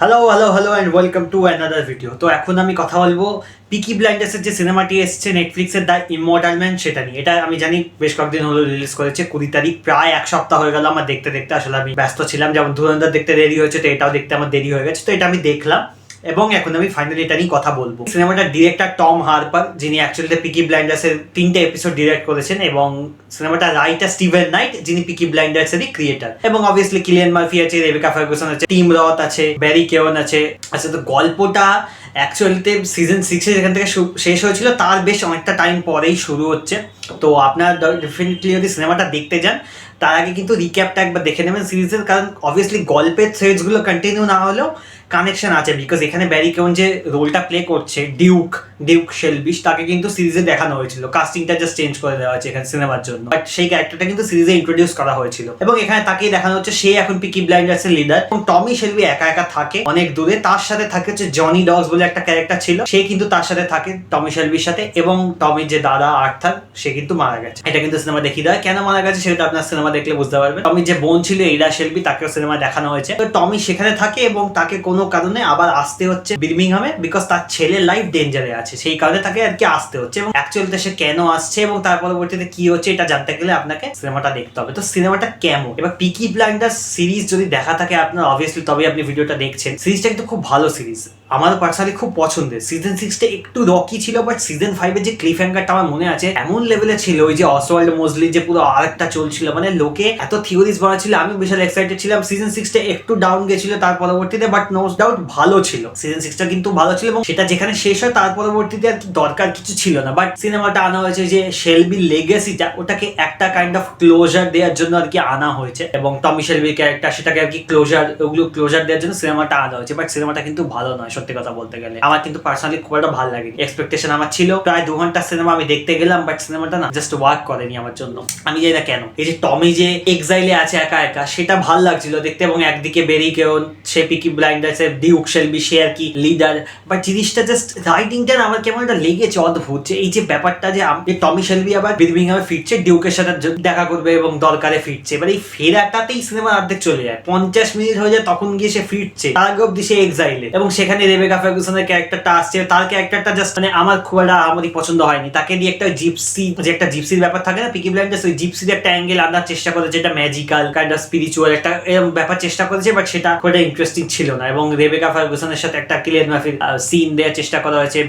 Hello hello hello and welcome to another video. তো এখন আমি কথা বলবো পিকি ব্লাইন্ডার্সের যে সিনেমাটি এসছে নেটফ্লিক্সের দ্য ইমমর্টাল ম্যান, সেটা নিয়ে। এটা আমি জানি বেশ কয়েকদিন হলো রিলিজ করেছে, 20 তারিখ, প্রায় এক সপ্তাহ হয়ে গেল আমার দেখতে দেখতে। আসলে আমি ব্যস্ত ছিলাম, যেমন ধুরন্ধর দেখতে দেরি হয়েছে, তো এটাও দেখতে আমার দেরি হয়ে গেছে। তো এটা আমি দেখলাম এবং এখন আমি ফাইনালি এটা নিয়ে কথা বলবো। সিনেমাটার ডিরেক্টর টম হারপার, যিনি অ্যাকচুয়ালি পিকি ব্লাইন্ডার্সের 3টে এপিসোড ডিরেক্ট করেছেন, এবং সিনেমাটা রাইটার স্টিভেন নাইট, যিনি পিকি ব্লাইন্ডার্সেরই ক্রিয়েটার। এবং অবভিয়াসলি কিলিয়ান মার্ফি আছে, রেবেকা ফার্গুসন আছে, টিম রথ আছে, ব্যারি কেওন আছে। আচ্ছা, তো গল্পটা অ্যাকচুয়ালিতে সিজন 6 যেখান থেকে শেষ হয়েছিল তার বেশ অনেকটা টাইম পরেই শুরু হচ্ছে। তো আপনার ডেফিনেটলি যদি সিনেমাটা দেখতে যান তার আগে কিন্তু রিক্যাপটা একবার দেখে নেবেন সিরিজের, কারণ অবভিয়াসলি গল্পের থ্রেডসগুলো কন্টিনিউ না হলেও কানেকশন আছে। বিকজ এখানে ব্যারি কেওন যে রোলটা প্লে করছে ডিউক শেলবিশ, তাকে কিন্তু সিরিজে দেখানো হয়েছিল, কাস্টিংটা জাস্ট চেঞ্জ করে দেওয়া হয়েছে এখানে সিনেমার জন্য, বাট সেই ক্যারেক্টারটা কিন্তু সিরিজে ইন্ট্রোডিউস করা হয়েছিল। এবং এখানে তাকেই দেখানো হচ্ছে সে এখন পিকি ব্লাইন্ডার্সের লিডার। এবং টমি শেলবি একা একা থাকে অনেক দূরে, তার সাথে থাকে হচ্ছে জনি ডগস বলে একটা ক্যারেক্টার ছিল, সে কিন্তু তার সাথে থাকে টমি শেলবির সাথে। এবং টমির যে দাদা আর্থার, সে কিন্তু মারা গেছে। এটা কিন্তু সিনেমা দেখিয়ে দেয়, কেন মারা গেছে সেটা আপনার সিনেমা দেখলে বুঝতে পারবেন। টমির যে বোন ছিল ইডা শেলবি, তাকেও সিনেমা দেখানো হয়েছে। তো টমি সেখানে থাকে এবং তাকে কোনো কারণে আবার আসতে হচ্ছে বিরমিংহামে, বিকজ তার ছেলের লাইফ ডেঞ্জারে আছে, সেই কারণে তাকে আর কি আসতে হচ্ছে। এবং অ্যাকচুয়ালিতে সে কেন আসছে এবং তার পরবর্তীতে কি হচ্ছে এটা জানতে গেলে আপনাকে সিনেমাটা দেখতে হবে। তো সিনেমাটা কেমন, এবার পিকি ব্লাইন্ডার্স সিরিজ যদি দেখা থাকে আপনার অবভিয়াসলি তবে আপনি ভিডিওটা দেখছেন। সিরিজটা কিন্তু খুব ভালো সিরিজ, আমার পার্সোনালি খুব পছন্দের। সিজন 6টা একটু রকি ছিল, বাট সিজন 5-এর যে ক্লিফ হ্যাঙ্গারটা আমার মনে আছে এমন লেভেলে ছিল, ওই যে অসওয়াল্ড মোজলি যে পুরো আরেকটা চলছিল, মানে লোকে এত থিওরিজ বানাচ্ছিল, আমি বিশাল এক্সাইটেড ছিলাম। সিজন 6টা একটু ডাউন গেছিল তার পরবর্তীতে, বাট নো ডাউট ভালো ছিল। সিজন 6টা কিন্তু ভালো ছিল এবং সেটা যেখানে শেষ হয় তার পরবর্তীতে আর দরকার কিছু ছিল না। বাট সিনেমাটা আনা হয়েছে যে শেলবির লেগেসিটা, ওটাকে একটা কাইন্ড অফ ক্লোজার দেওয়ার জন্য আর কি আনা হয়েছে। এবং টমি শেলবির ক্যারেক্টার, সেটাকে আর কি ক্লোজার দেওয়ার জন্য সিনেমাটা আনা হয়েছে। বাট সিনেমাটা কিন্তু ভালো নয় সত্যি কথা বলতে গেলে। আমার কিন্তু পার্সোনালি খুব একটা ভালো লাগেনি। এক্সপেকটেশন আমার ছিল প্রায় 2 ঘন্টার সিনেমা আমি দেখতে গেলাম, বাট সিনেমাটা না জাস্ট ওয়ার্ক করেনি আমার জন্য। আমি জানি না কেন। এই যে টমি যে এক্সাইলে আছে একা একা, সেটা ভাল লাগছিল দেখতে। এবং একদিকে ব্যারি কেওন, সে পিকি ব্লাইন্ডার্সের ডিউক শেলবি, সে আর কি লিডার। বাট জিনিসটা জাস্ট রাইটিংটা আমার কেমন একটা লেগেছে অদ্ভুত, যে এই যে ব্যাপারটা যে টমি শেলবি আবার বিরমিংহামে ফিরছে, ডিউকের সাথে দেখা করবে এবং দরকারে ফিরছে। এবার এই ফেরাটাতেই সিনেমার অর্ধেক চলে যায়, 50 মিনিট হয়ে যায়, তখন গিয়ে সে ফিরছে, তার আগে অব্দি সে এক্সাইলে। এবং সেখানে রেবেকা ফার্গুসনের ক্যারেক্টারটা আসছে, তার ক্যারেক্টারটা জাস্ট মানে আমার খুব একটা আমারই পছন্দ হয়নি। তাকে দিয়ে একটা জিপসি, যে একটা জিপসির ব্যাপার থাকে না পিকি ব্লাইন্ডার্স, ওই জিপসির একটা অ্যাঙ্গেল আনার চেষ্টা করেছে, যেটা ম্যাজিক্যাল কাইন্ড অফ স্পিরিচুয়াল একটা এরকম ব্যাপার চেষ্টা করেছে, বাট সেটা খুব একটা ইন্টারেস্টিং ছিল না। এবং রেবেকা ফার্গুসনের সাথে একটা কিলিয়ান মার্ফির সিন দেওয়ার চেষ্টা করা হয়েছে,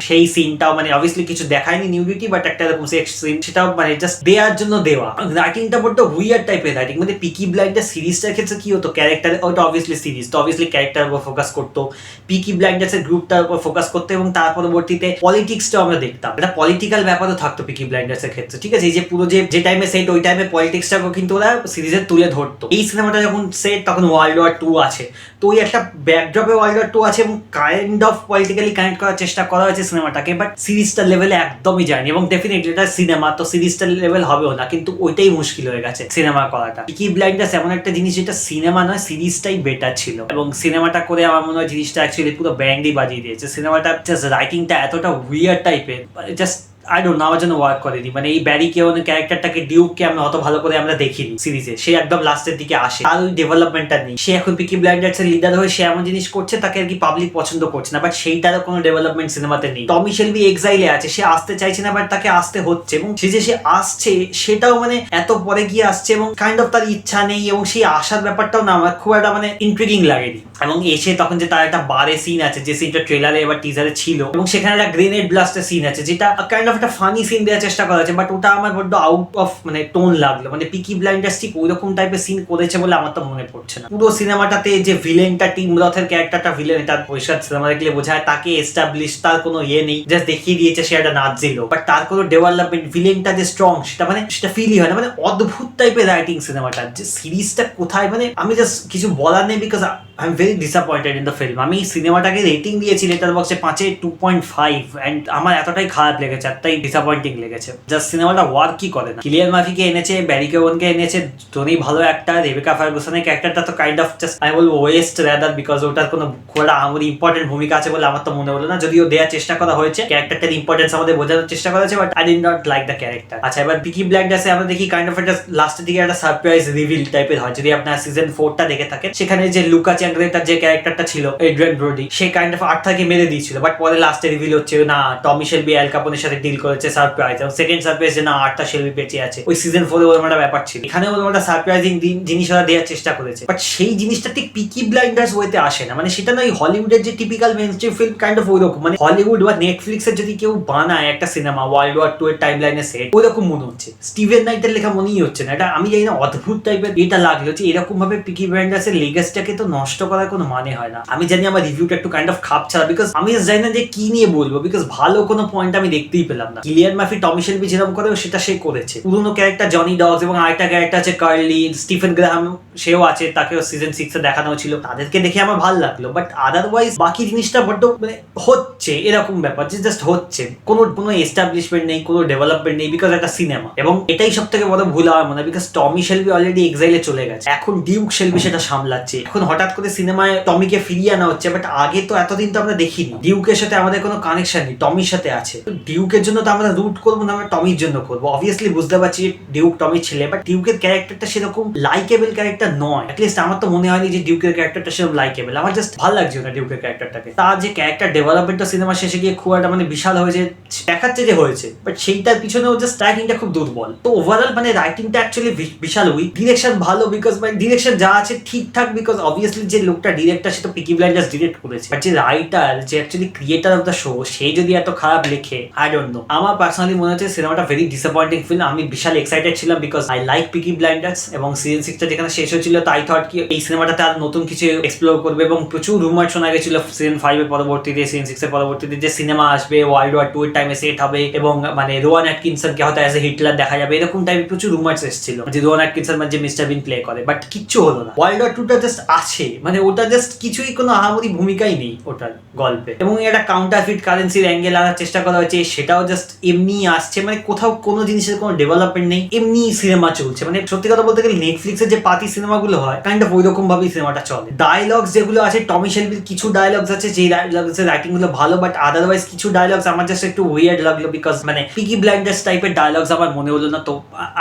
সেই সিনটাও মানে অবভিয়াসলি কিছু দেখায়নি নিউডিটি, বাট একটা এরকম সেক্স সিন, সেটাও মানে জাস্ট দেওয়ার জন্য দেওয়া। রাইটিংটা বড্ড উইয়ার্ড টাইপের রাইটিং। মানে পিকি ব্লাইন্ডার্স সিরিজটার ক্ষেত্রে কি হতো, ক্যারেক্টার, ওটা অবভিয়াসলি সিরিজ তো অবভিয়াসলি ক্যারেক্টারের উপর ফোকাস করতো, পিকি ব্লাইন্ডার্সের গ্রুপটার উপর ফোকাস করতো, এবং তার পরবর্তীতে পলিটিক্সটাও আমরা দেখতাম। এটা পলিটিক্যাল ব্যাপারও থাকতো পিকি ব্লাইন্ডার্সের ক্ষেত্রে, ঠিক আছে। এই যে পুরো যে টাইমে সেট, ওই টাইমে পলিটিক্সটাকেও কিন্তু ওরা সিরিজে তুলে ধরতো। এই সিনেমাটা যখন সেট তখন ওয়ার্ল্ড ওয়ার 2 আছে, তো ওই একটা ব্যাকড্রপে ওয়ার্ল্ড ওয়ার 2 আছে এবং কাইন্ড অফ পলিটিক্যালি কানেক্ট করার চেষ্টা করা হয়েছে সিনেমাটাকে, বাট সিরিজটার লেভেলে একদমই যায়নি। এবং ডেফিনেটলি এটা সিনেমা, তো সিরিজটার লেভেল হবেও না, কিন্তু ওইটাই মুশকিল হয়ে গেছে সিনেমা করাটা। পিকি ব্লাইন্ডার্স এমন একটা জিনিস যেটা সিনেমা নয়, সিরিজটাই বেটার ছিল। এবং সিনেমাটা করে আমার মনে হয় জিনিসটা অ্যাকচুয়ালি পুরো ব্যান্ডই বাজিয়ে দিয়েছে। সিনেমাটা জাস্ট রাইটিংটা এতটা উইয়ার্ড টাইপের, জাস্ট আই ডোন্ট নো, আমার জন্য ওয়ার্ক করেনি। মানে এই ব্যারি কেওনের ক্যারেক্টারটাকে, ডিউককে আমরা অত ভালো করে আমরা দেখিনি সিরিজে, সে একদম লাস্টের দিকে আসে, আর ওই ডেভেলপমেন্টটা নেই। সে এখন পিকি ব্লাইন্ডার্স এর লিডার হয়ে সে এমন জিনিস করছে, তাকে আর কি পাবলিক পছন্দ করছে না, বাট সেইটারও কোনো ডেভেলপমেন্ট সিনেমাতে নেই। টমি শেলবি এক্সাইলে আছে, সে আসতে চাইছে না, বাট তাকে আসতে হচ্ছে। এবং সে আসছে সেটাও মানে এত পরে গিয়ে আসছে, এবং কাইন্ড অফ তার ইচ্ছা নেই, এবং সেই আসার ব্যাপারটাও না আমার খুব একটা মানে ইন্ট্রিগিং লাগেনি। এবং এসে তখন যে তার একটা বারে সিন আছে, যে সিনটা ট্রেলারে এবার টিজারে ছিল, এবং সেখানে একটা গ্রেনেড ব্লাস্টের সিন আছে, যেটা কাইন্ড অফ একটা ফানি সিন দেওয়ার চেষ্টা করা হয়েছে, বাট ওটা আমার বড্ড আউট অফ মানে টোন লাগলো। মানে পিকি ব্লাইন্ডার্স ঠিক ওইরকম টাইপের সিন করেছে বলে আমার তো মনে পড়ছে না। পুরো সিনেমাটাতে যে ভিলেনটা, টিম রথের ক্যারেক্টারটা ভিলেন, এটা পরিষ্কার সিনেমা দেখলে বোঝায়, তাকে এস্টাবলিশ, তার কোনো ইয়ে নেই, জাস্ট দেখিয়ে দিয়েছে সে একটা নাচছিল, বাট তার কোনো ডেভেলপমেন্ট, ভিলেনটা যে স্ট্রং সেটা মানে সেটা ফিলই হয় না। মানে অদ্ভুত টাইপের রাইটিং সিনেমাটা, যে সিরিজটা কোথায়, মানে আমি জাস্ট কিছু বলার নেই, because I am very disappointed in the film. আমি সিনেমাটাকে রেটিং দিয়েছি লেটারবক্সে 5-এ 2.5, অ্যান্ড আমার এতটাই খারাপ লেগেছে, এতটাই ডিসঅ্যাপয়েন্টিং লেগেছে। জাস্ট সিনেমাটা ওয়ার্কই করে না। কিলিয়ান মার্ফিকে এনেছে, ব্যারি কেওনকে এনেছে, দুটোই ভালো অ্যাক্টর। রেবেকা ফার্গুসনের ক্যারেক্টারটা তো কাইন্ড অফ জাস্ট আমি বলবো ওয়েস্ট রাদার, বিকজ ওটার কোনো খুব একটা আমার ইম্পর্টেন্ট ভূমিকা আছে বলে আমার তো মনে হলো না। যদিও দেওয়ার চেষ্টা করা হয়েছে, ক্যারেক্টারটার ইম্পর্টেন্স আমাদের বোঝানোর চেষ্টা করা হয়েছে, but I did not like the character. আচ্ছা, এবার পিকি ব্লাইন্ডার্সে আমরা দেখি কাইন্ড অফ একটা লাস্টের দিকে একটা সারপ্রাইজ রিভিল টাইপের হয়। যদি আপনার সিজন 4টা দেখে থাকেন, সেখানে যে লুক আছে চ্যাংরে তার যে ক্যারেক্টারটা ছিল এড্রিয়ান ব্রোডি, সে কাইন্ড অফ আর্থারকে মেরে দিয়েছিল, বাট পরে লাস্টে রিভিল হচ্ছে না টমি শেলবি অ্যাল কাপনের সাথে ডিল করেছে সারপ্রাইজ, এবং সেকেন্ড সারপ্রাইজ যে না আর্থার শেলবি বেঁচে আছে। ওই সিজন 4 এ ওরকম একটা ব্যাপার ছিল, এখানে ওরকম একটা সারপ্রাইজিং জিনিস ওরা দেওয়ার চেষ্টা করেছে, বাট সেই জিনিসটা ঠিক পিকি ব্লাইন্ডার্স ওয়েতে আসে না। মানে সেটা নয় হলিউডের যে typical mainstream film kind of ওইরকম, মানে হলিউড বা নেটফ্লিক্সের যদি কেউ বানায় একটা সিনেমা ওয়ার্ল্ড ওয়ার 2 এর টাইম লাইনে সেট, ওইরকম মনে হচ্ছে। স্টিভেন নাইটের লেখা মনেই হচ্ছে না, এটা আমি জানি না অদ্ভুত টাইপের এটা লাগলো যে এরকম ভাবে পিকি ব্লাইন্ডার্স এর লেগাসিটাকে তো নষ্ট করার কোনো মানে হয় না। আমি জানি আমার রিভিউটা একটু কাইন্ড অফ খাপ ছাড়া, বিকজ আমি জানি না যে কি নিয়ে বলবো, বিকজ ভালো কোনো পয়েন্ট আমি দেখতেই পেলাম না। কিলিয়ান মার্ফি টমি শেলবি যেরকম করে সেটা সে করেছে, পুরোনো ক্যারেক্টার জনি ডগস এবং আরেকটা ক্যারেক্টার আছে কার্লি, স্টিফেন গ্রাহাম সেও আছে, তাকেও সিজন 6 এ দেখানো ছিল, তাদেরকে দেখে আমার ভালো লাগলো, বাট আদারওয়াইজ বাকি জিনিসটা বড্ড মানে হচ্ছে এরকম ব্যাপার যে জাস্ট হচ্ছে, কোনো এস্টাবলিশমেন্ট নেই, কোনো ডেভেলপমেন্ট নেই, বিকজ একটা সিনেমা। এবং এটাই সব থেকে বড় ভুল আমার মনে হয়, বিকজ টমি শেলবি অলরেডি এক্সাইলে চলে গেছে, এখন ডিউক শেলবি সেটা সামলাচ্ছে, এখন হঠাৎ করে সিনেমায় টমিকে ফিরিয়ে আনা হচ্ছে, বাট আগে তো এতদিন তো আমরা দেখিনি, ডিউকের সাথে আমাদের কোনো কানেকশন নেই, টমির সাথে আছে। ডিউকের জন্য তো আমরা রুট করবো না, আমরা টমির জন্য করবো। অবভিয়াসলি বুঝতে পারছি ডিউক টমির ছেলে, বাট ডিউকের ক্যারেক্টারটা সেরকম লাইকেবল ক্যারেক্টার নয়, অ্যাটলিস্ট আমার তো মনে হয়নি যে ডিউকের ক্যারেক্টারটা সেরকম লাইকেবল, আমার জাস্ট ভালো লাগছে না ডিউকের ক্যারেক্টারটাকে। তার যে ক্যারেক্টার ডেভেলপমেন্টটা সিনেমা শেষে গিয়ে খুব একটা মানে বিশাল হয়েছে দেখাচ্ছে যে হয়েছে, বাট সেইটার পিছনেও জাস্ট রাইটিংটা খুব দুর্বল। তো ওভারঅল মানে রাইটিংটা অ্যাকচুয়ালি বিশাল উইক, ডিরেকশন ভালো বিকজ মানে ডিরেকশন যা আছে ঠিকঠাক, বিকজ অবভিয়াসলি যে লোকটা ডিরেক্টর সে তো পিকি ব্লাইন্ডার্স ডিরেক্ট করেছে, বাট যে রাইটার যে actually creator of the show সে যদি এত খারাপ লেখে, আই ডোন্ট নো। আমার পার্সোনালি মনে হচ্ছে সিনেমাটা ভেরি ডিসঅ্যাপয়েন্টিং ফিল্ম। আমি বিশাল এক্সাইটেড ছিলাম because I like Peaky Blinders, এবং সিজন 6টা যেখানে শেষ হয়েছিল তাই থট কি এই সিনেমাটাতে আর নতুন কিছু এক্সপ্লোর করবে, এবং প্রচুর রুমার শোনা গেছিল সিজন 5 এর পরবর্তীতে, সিজন 6 এর পরবর্তীতে যে সিনেমা আসবে ওয়ার্ল্ড ওয়ার 2 এর টাইমে সেট হবে, এবং মানে রোয়ান অ্যাটকিনসনকে হয়তো অ্যাজ এ হিটলার দেখা যাবে, এরকম টাইপের প্রচুর রুমার্স এসেছিল যে রোয়ান অ্যাটকিনসন মানে যে মিস্টার বিন প্লে করে, বাট কিচ্ছু হলো না। ওয়ার্ল্ড ওয়ার 2টা জাস্ট আছে, মানে ওটা জাস্ট কিছুই কোনো আহামরি ভূমিকাই নেই ওটার গল্পে, এবং একটা কাউন্টারফিট কারেন্সির অ্যাঙ্গেল আনার চেষ্টা করা হয়েছে, সেটাও জাস্ট এমনি আসছে, মানে কোথাও কোনো জিনিসের কোনো ডেভেলপমেন্ট নেই, এমনি সিনেমা চলছে। মানে সত্যি কথা বলতে গেলে নেটফ্লিক্সের যে পাতি সিনেমাগুলো হয় কাইন্ড অফ ওইরকম ভাবেই সিনেমাটা চলে। ডায়লগস যেগুলো আছে টমি শেলবির কিছু ডায়লগস আছে যে ডায়লগসের রাইটিং গুলো ভালো, বাট আদারওয়াইজ কিছু ডায়লগস আমার জাস্ট একটু উইয়ার্ড লাগলো, বিকজ মানে পিকি ব্লাইন্ডার্স টাইপের ডায়লগস আমার মনে হলো না। তো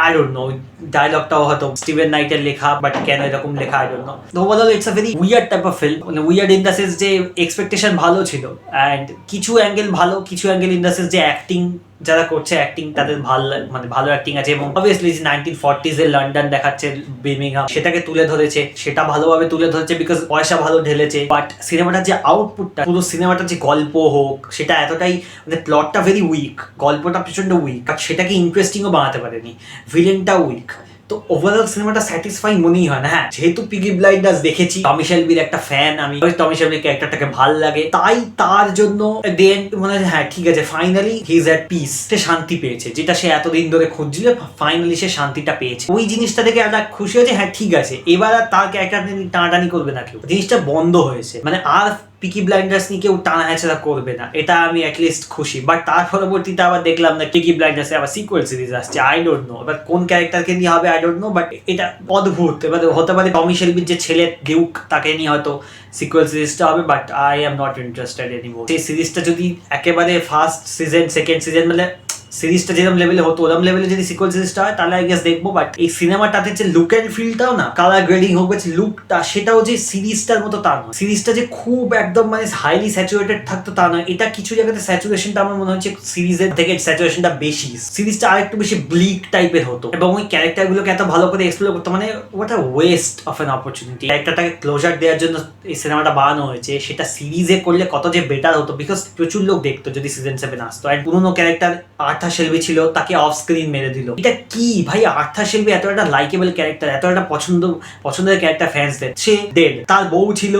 আই ডোন্ট নো ডায়লগটাও হয়তো স্টিভেন নাইটের লেখা, বাট কেন এরকম লেখা আই ডোন্ট নো। তো overall it's a very weird type of film, মানে উইয়ার্ড ইন দ্য সেন্স যে এক্সপেকটেশন ভালো ছিল, অ্যান্ড কিছু অ্যাঙ্গেল ভালো, কিছু অ্যাঙ্গেল ইন দ্য সেন্স যে অ্যাক্টিং যারা করছে অ্যাক্টিং তাদের ভালো মানে ভালো অ্যাক্টিং আছে, এবং অবভিয়াসলি যে 1940s এর লন্ডন দেখাচ্ছে বির্মিংহাম, সেটাকে তুলে ধরেছে, সেটা ভালোভাবে তুলে ধরেছে বিকজ পয়সা ভালো ঢেলেছে। বাট সিনেমাটার যে আউটপুটটা, পুরো সিনেমাটার যে গল্প হোক সেটা এতটাই মানে প্লটটা ভেরি উইক, গল্পটা প্রচন্ড উইক, বাট সেটাকে ইন্টারেস্টিংও বানাতে পারেনি, ভিলেনটা উইক। তো ওভারঅল সিনেমাটা স্যাটিসফাইং মনেই হয় না। হ্যাঁ, যেহেতু পিকি ব্লাইন্ডার্স দেখেছি, টমি শেলবির একটা ফ্যান আমি, টমি শেলবির ক্যারেক্টারটাকে ভাল লাগে, তাই তার জন্য দেন মনে হয় হ্যাঁ ঠিক আছে, finally he is at peace, সে শান্তি পেয়েছে, যেটা সে এতদিন ধরে খুঁজছিল, ফাইনালি সে শান্তিটা পেয়েছে। ওই জিনিসটা থেকে একটা খুশি হয়েছে, হ্যাঁ ঠিক আছে, এবার আর তার ক্যারেক্টার নিয়ে টানাটানি করবে না কেউ, জিনিসটা বন্ধ হয়েছে, মানে আর পিকি ব্লাইন্ডার্স নিয়ে কেউ টানা হেঁচড়া করবে না, এটা আমি অ্যাটলিস্ট খুশি। বাট তার পরবর্তীতে আবার দেখলাম না পিকি ব্লাইন্ডার্সে আবার সিকুয়েল সিরিজ আসছে, আই ডোন্ট নো এবার কোন ক্যারেক্টারকে নিয়ে হবে, আই ডোন্ট নো, বাট এটা অদ্ভুত। এবার হতে পারে টমি শেলবির যে ছেলে ডিউক তাকে নিয়ে হয়তো সিকুয়েল সিরিজটা হবে, but I am not interested anymore. সেই সিরিজটা যদি একেবারে ফার্স্ট সিজন সেকেন্ড সিজন মানে সিরিজটা যেরকম লেভেলে হতো ওরকম লেভেলে যদি সিকুয়েল সিরিজটা হয় তাহলে আই গেস দেখবো। বাট এই সিনেমাটাতে যে লুক অ্যান্ড ফিলটাও না, কালার গ্রেডিং হোক বা লুকটা, সেটাও যে সিরিজটার মতো তা নয়, সিরিজটা যে খুব একদম মানে হাইলি স্যাচুরেটেড থাকতো তা নয়, এটা কিছু জায়গাতে স্যাচুরেশনটা আমার মনে হচ্ছে সিরিজের থেকে স্যাচুরেশনটা বেশি, সিরিজটা আরেকটু বেশি ব্লিক টাইপের হতো, এবং ওই ক্যারেক্টারগুলোকে এত ভালো করে এক্সপ্লোর করতো, মানে what a waste of an opportunity. ক্যারেক্টারটাকে ক্লোজার দেওয়ার জন্য এই সিনেমাটা বানানো হয়েছে, সেটা সিরিজে করলে কত যে বেটার হতো, বিকজ প্রচুর লোক দেখতো যদি সিজন 7 আসতো। আর পুরোনো ক্যারেক্টার আর্থার শেলবি ছিল, তাকে অফ স্ক্রিন মেরে দিল, এটা কি ভাই? আর্থার শেলবি এত একটা লাইকেবল ক্যারেক্টার, এত একটা পছন্দের ক্যারেক্টার ফ্যান্সদের, সে ডেড। তার বউ ছিল,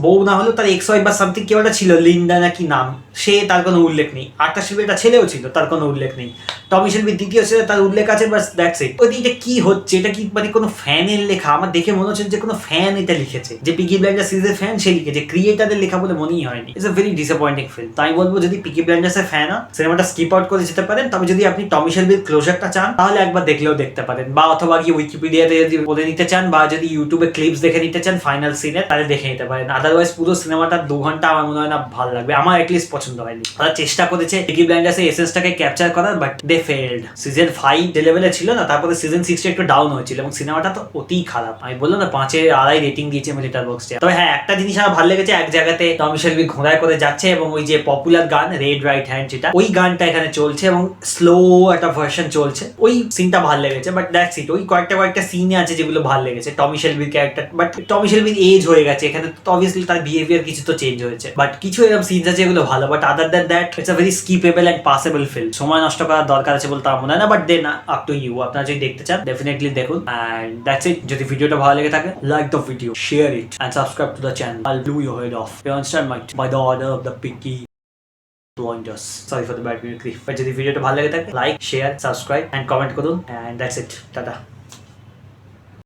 বউ না হলেও তার এক্স ওয়াইফ বা সামথিং কেউ একটা ছিল, লিন্ডা নাকি নাম, সে তার কোনো উল্লেখ নেই। আর্থার শেলবি একটা ছেলেও ছিল, তার কোনো উল্লেখ নেই। টমি শেলবির দ্বিতীয় ছেলে, তার উল্লেখ আছে, বাস দ্যাটস ইট। ওই এটা কি হচ্ছে? এটা কি মানে কোনো ফ্যানের লেখা? আমার দেখে মনে হচ্ছে যে কোনো ফ্যান এটা লিখেছে, যে পিকি ব্লাইন্ডার্স সিরিজের ফ্যান সে লিখেছে, ক্রিয়েটারদের লেখা বলে মনেই হয়নি। It's a very disappointing film. তাই বলবো যদি পিকি ব্লাইন্ডার্সের ফ্যান হয় সিনেমাটা স্কিপ আউট করে যেতে পারেন, তবে যদি আপনি টমি শেলবির ক্লোজারটা চান তাহলে একবার দেখলেও দেখতে পারেন, বা অথবা গিয়ে উইকিপিডিয়াতে যদি বলে নিতে চান, বা যদি ইউটিউবে ক্লিপস দেখে নিতে চান ফাইনাল সিনে, তাহলে দেখে নিতে পারেন। আদারওয়াইজ পুরো সিনেমাটা 2 ঘন্টা আমার মনে হয় না ভালো লাগবে, আমার অ্যাটলিস্ট পছন্দ হয়নি। তারা চেষ্টা করেছে পিকি ব্লাইন্ডার্সের এসেন্সটাকে ক্যাপচার করার, বাট দে ফেল্ড। সিজন 5 যে লেভেলে ছিল না, তারপরে সিজন 6 একটু ডাউন হয়েছিল এবং সিনেমাটা তো অতিই খারাপ। আমি বললাম না 5.5 রেটিং দিয়েছি আমি লেটারবক্সে। তবে হ্যাঁ, একটা জিনিস আমার ভালো লেগেছে, এক জায়গাতে টমি শেলবি ঘোড়ায় করে যাচ্ছে এবং ওই যে পপুলার গান রেড রাইট হ্যান্ড, যেটা ওই গানটা এখানে চলছে এবং স্লো একটা ভার্সন চলছে। ওই সিনটা ভালো লেগেছে, বাট দ্যাটস ইট। ওই কয়েকটা সিনে আছে যেগুলো ভালো লেগেছে টমি শেলবির ক্যারেক্টার, বাট টমি শেলবির এজ হয়ে গেছে এখানে, তো অবভিয়াসলি তার বিহেভিয়ার কিছু তো চেঞ্জ হয়েছে, বাট কিছু এরকম সিনস আছে যেগুলো ভালো। But other than that it's a very skippable and passable film. সময় নষ্ট করার দরকার আছে বলতে আমার মনে হয় না, but then up to you. আপনারা যদি দেখতে চান ডেফিনেটলি দেখুন। And that's it. যদি ভিডিওটা ভালো লেগে থাকে, like the video, share it and subscribe to the channel. I'll blow your head off. You understand, mate? By the order of the Peaky Blinders. Sorry for the bad mimicry. But যদি ভিডিওটা ভালো লেগে থাকে, like, share, subscribe and comment করুন। And that's it. Tata.